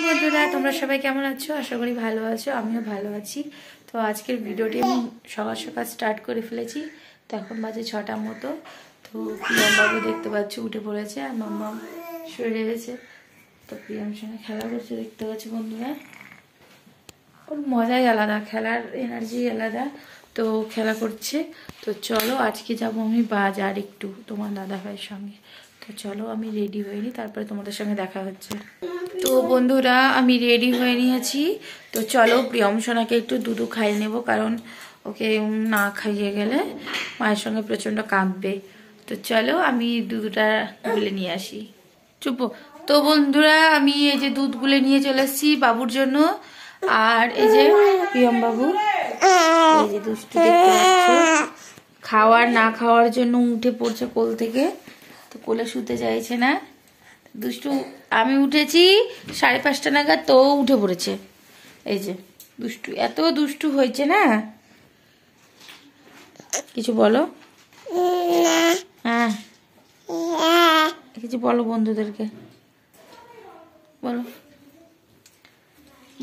বন্ধুরা তোমরা সবাই কেমন আছো? আশা করি ভালো আছো, আমিও ভালো আছি। তো আজকের ভিডিওটি আমি সকাল সকাল স্টার্ট করে ফেলেছি। তো এখন বাজে 6টার মতো। তো প্রিয়মবাবু দেখতে পাচ্ছি উঠে পড়েছে আর মাম্মা শুয়ে রয়েছে। তো প্রিয়মের সঙ্গে খেলা করছে দেখতে পাচ্ছি বন্ধুরা। ওর মজাই আলাদা, খেলার এনার্জি আলাদা। তো খেলা করছে। তো চলো আজকে যাবো আমি বাজার একটু তোমার দাদা ভাইয়ের সঙ্গে। তো চলো আমি রেডি হয়ে নিই, তারপরে তোমাদের সঙ্গে দেখা হচ্ছে। তো বন্ধুরা আমি রেডি হয়ে নিয়েছি। তো চলো প্রিয়ম সোনাকে একটু দুধু খাইয়ে নেবো, কারণ ওকে না খাইয়ে গেলে মায়ের সঙ্গে প্রচণ্ড কাঁদবে। তো চলো আমি দুধটা গুলে নিয়ে আসি। চুপ। তো বন্ধুরা আমি এই যে দুধ গুলে নিয়ে চলে এসেছি বাবুর জন্য। আর এই যে প্রিয়ম বাবু, এই যে দুষ্টু দেখতে পাচ্ছ, খাওয়ার না খাওয়ার জন্য উঠে পড়ছে কোল থেকে। তো কোলে শুতে চাইছে না দুষ্টু। আমি উঠেছি 5:30 নাগাদ, তো উঠে পড়েছে। এই যে দুষ্টু, এত দুষ্টু হয়েছে না। কিছু বলো। হ্যাঁ কিছু বলো বন্ধুদেরকে, বলো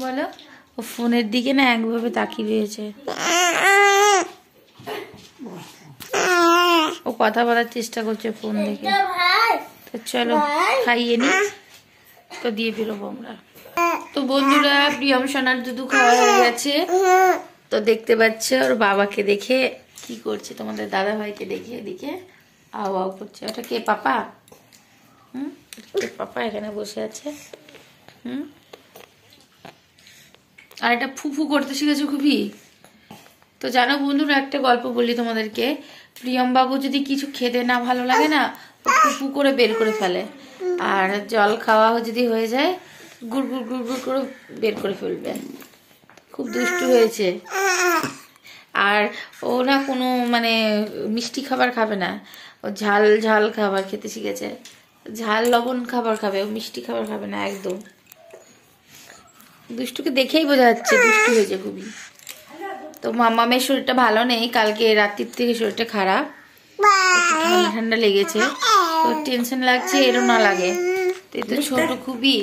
বলো। ও ফোনের দিকে না একভাবে তাকিয়ে রয়েছে। ও কথা বলার চেষ্টা করছে ফোন দেখে। তো চলো খাইয়ে নি, তো দিয়ে বেরোবো আমরা। তো বন্ধুরা প্রিয়ম সোনার দুধু খাওয়া হয়ে গেছে। তো দেখতে পাচ্ছ ওর বাবাকে দেখে কি করছে, তোমাদের দাদা ভাইকে দেখে এদিকে আও আও করছে। ওটা কে? পাপা। পাপা এখানে বসে আছে। আর এটা ফুফু করতে শিখেছে খুবই। তো জানো বন্ধুরা একটা গল্প বলি তোমাদেরকে। প্রিয়ম বাবু যদি কিছু খেতে না ভালো লাগে না, ফুফু করে বের করে ফেলে। আর জল খাওয়া যদি হয়ে যায় গুড় গুড় গুড় গুড় করে বের করে ফেলবে। খুব দুষ্টু হয়েছে। আর ও না কোনো মানে মিষ্টি খাবার খাবে না, ও ঝাল ঝাল খাবার খেতে শিখেছে। ঝাল লবণ খাবার খাবে, ও মিষ্টি খাবার খাবে না একদম। দুষ্টুকে দেখেই বোঝা যাচ্ছে দুষ্টু হয়েছে খুবই। তো মামামের শরীরটা ভালো নেই, কালকে রাত্রির থেকে শরীরটা খারাপ, ঠান্ডা ঠান্ডা লেগেছে। তো টেনশন লাগছে, এরও না লাগে। তো ছোট খুবই।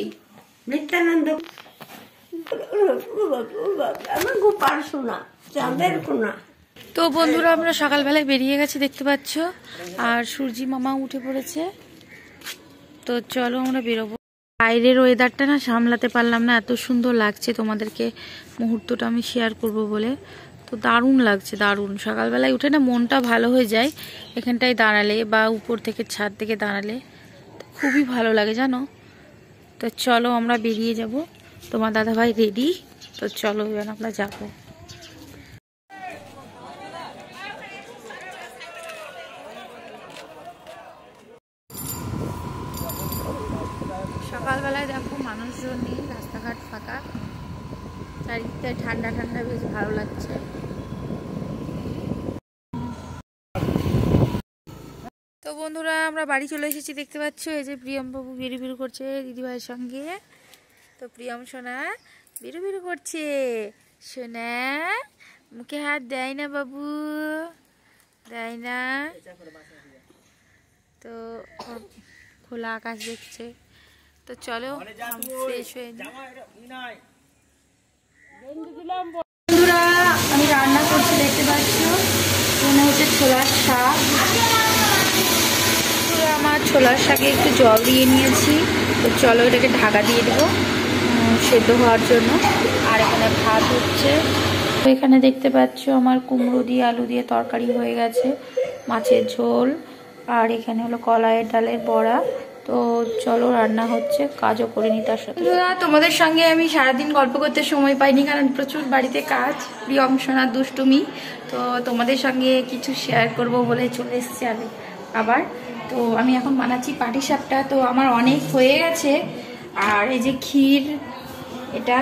তো বন্ধুরা আমরা সকালবেলায় বেরিয়ে গেছি দেখতে পাচ্ছ, আর সূর্যি মামা উঠে পড়েছে। তো চলো আমরা বেরোবো। বাইরের ওয়েদারটা না সামলাতে পারলাম না, এত সুন্দর লাগছে। তোমাদেরকে মুহূর্তটা আমি শেয়ার করব বলে। তো দারুণ লাগছে, দারুণ। সকালবেলায় উঠে না মনটা ভালো হয়ে যায় এখানটায় দাঁড়ালে, বা উপর থেকে ছাদ থেকে দাঁড়ালে খুবই ভালো লাগে জানো। তো চলো আমরা বেরিয়ে যাব। তোমার দাদা ভাই রেডি। তো চলো এবার আমরা যাবো। সকালবেলায় দেখো মানুষজন নেই, রাস্তাঘাট ফাঁকা, চারিদিকটা ঠান্ডা ঠান্ডা, বেশ ভালো লাগছে। তো বন্ধুরা আমরা বাড়ি চলে এসেছি দেখতে পাচ্ছ। এই যে প্রিয়ম বাবু বেরু বেরু করছে দিদিভাইয়ের সঙ্গে। তো প্রিয়ম সোনা বেরু বেরু করছে। সোনা মুখে হাত দেয় না বাবু, দেয় না। তো খোলা আকাশ দেখছে। তো চলো ফ্রেশ হয়ে নিই। বন্ধুরা আমি রান্না করছি দেখতে পাচ্ছ, মনে হচ্ছে ছোলার শাক। আমার ছোলার শাকে একটু জল দিয়ে নিয়েছি। তো চলো এটাকে ঢাকা দিয়ে দেবো সেদ্ধ হওয়ার জন্য। আর এখানে ভাত হচ্ছে। তো এখানে দেখতে পাচ্ছ আমার কুমড়ো দিয়ে আলু দিয়ে তরকারি হয়ে গেছে, মাছের ঝোল, আর এখানে হলো কলাইয়ের ডালের বড়া। তো চলো রান্না হচ্ছে, কাজও করে নি তার সাথে। তোমাদের সঙ্গে আমি সারাদিন গল্প করতে সময় পাইনি, কারণ প্রচুর বাড়িতে কাজ, প্রিয়ম সোনার দুষ্টুমি। তো তোমাদের সঙ্গে কিছু শেয়ার করব বলে চলে এসেছি আমি আবার। তো আমি এখন বানাচ্ছি পাটিসাপটা। তো আমার অনেক হয়ে গেছে। আর এই যে ক্ষীর এটা,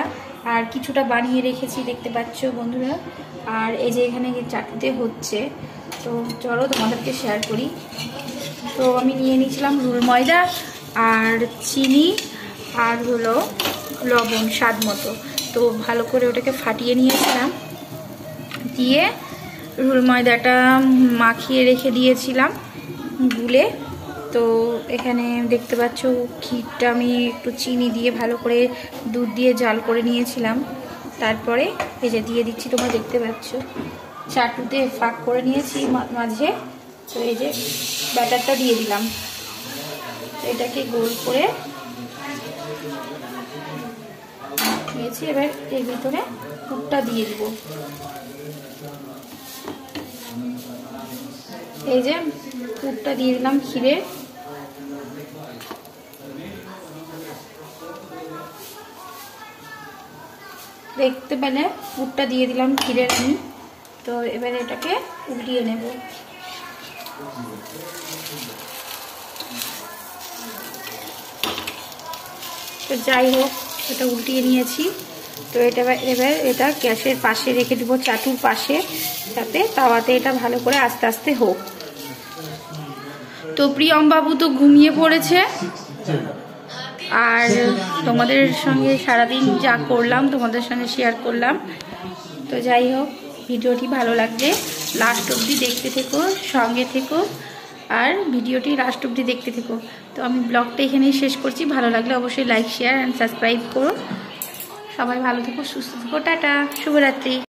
আর কিছুটা বানিয়ে রেখেছি দেখতে পাচ্ছ বন্ধুরা। আর এই যে এখানে চাটুতে হচ্ছে। তো চলো তোমাদেরকে শেয়ার করি। তো আমি নিয়ে নিয়েছিলাম রুল ময়দা আর চিনি আর হলো লবণ স্বাদ মতো। তো ভালো করে ওটাকে ফাটিয়ে নিয়েছিলাম, দিয়ে রুল ময়দাটা মাখিয়ে রেখে দিয়েছিলাম গুলে। তো তো এখানে দেখতে পাচ্ছ ক্ষীরটা আমি একটু চিনি দিয়ে ভালো করে দুধ দিয়ে জাল করে নিয়েছিলাম। তারপরে এই যে দিয়ে দিচ্ছি, তোমরা দেখতে পাচ্ছ চাটুতে ফাঁক করে নিয়েছি মাঝে। তো এই যে ব্যাটারটা দিয়ে দিলাম, এটাকে গোল করে নিয়েছি। এবার এর ভিতরে পুরটা দিয়ে দিব। এই যে পুরটা দিয়ে দিলাম ক্ষীরে। দেখতে পেলে পুরটা দিয়ে দিলাম ক্ষীরের আমি। তো এবার এটাকে উল্টিয়ে নেব। তো যাই হোক, এটা উল্টিয়ে নিয়েছি। তো এবার এটা গ্যাসের পাশে রেখে দেবো, চাটুর পাশে, যাতে তাওয়াতে এটা ভালো করে আস্তে আস্তে হোক। তো প্রিয়ম বাবু তো ঘুমিয়ে পড়েছে, আর তোমাদের সঙ্গে সারাদিন যা করলাম তোমাদের সঙ্গে শেয়ার করলাম। তো যাই হোক, ভিডিওটি ভালো লাগলে লাস্ট অবধি দেখতে থেকো, সঙ্গে থেকো, আর ভিডিওটি লাস্ট অবধি দেখতে থেকো। তো আমি ব্লগটা এখানেই শেষ করছি। ভালো লাগলে অবশ্যই লাইক, শেয়ার অ্যান্ড সাবস্ক্রাইব করো। সবাই ভালো থেকো, সুস্থ থেকো, টাটা, শুভরাত্রি।